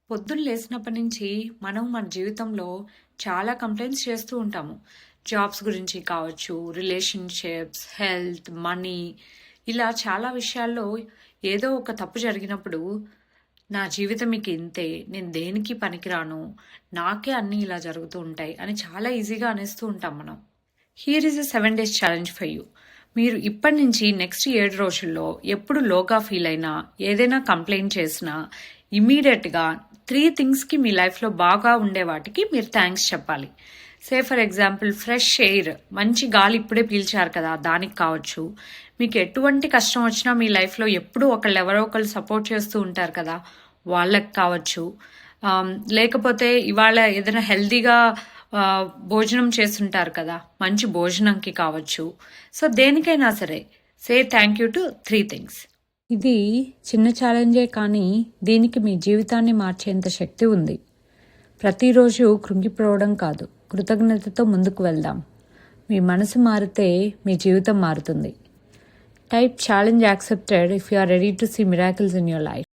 పొద్దున్న లేసినప్పటి నుంచి మనం మన జీవితంలో చాలా కంప్లైంట్స్ చేస్తూ ఉంటాము. జాబ్స్ గురించి కావచ్చు, రిలేషన్షిప్స్, హెల్త్, మనీ, ఇలా చాలా విషయాల్లో ఏదో ఒక తప్పు జరిగినప్పుడు నా జీవితం ఇక ఇంతే, నేను దేనికి పనికిరాను, నాకే అన్నీ ఇలా జరుగుతూ ఉంటాయి అని చాలా ఈజీగా అనేస్తూ ఉంటాం మనం. Here is a 7 days challenge for you. మీరు ఇప్పటి నుంచి నెక్స్ట్ 7 రోజుల్లో ఎప్పుడు లోగా ఫీల్ అయినా, ఏదైనా కంప్లైంట్ చేసినా, ఇమీడియట్గా 3 థింగ్స్కి మీ లైఫ్లో బాగా ఉండే వాటికి మీరు థ్యాంక్స్ చెప్పాలి. Say for example fresh air, మంచి గాలి ఇప్పుడే పీల్చారు కదా, దానికి కావచ్చు. మీకు ఎటువంటి కష్టం వచ్చినా మీ లైఫ్లో ఎప్పుడూ ఎవరో ఒకళ్ళు సపోర్ట్ చేస్తూ ఉంటారు కదా, వాళ్ళకి కావచ్చు. లేకపోతే ఇవాళ ఏదైనా హెల్తీగా భోజనం చేస్తుంటారు కదా, మంచి భోజనంకి కావచ్చు. సో దేనికైనా సరే say thank you to 3 things. ఇది చిన్న ఛాలెంజే, కానీ దీనికి మీ జీవితాన్ని మార్చేంత శక్తి ఉంది. ప్రతిరోజు కృంగిపోవడం కాదు, కృతజ్ఞతతో ముందుకు వెళ్దాం. మీ మనసు మారితే మీ జీవితం మారుతుంది. Type challenge accepted if you are ready to see miracles in your life.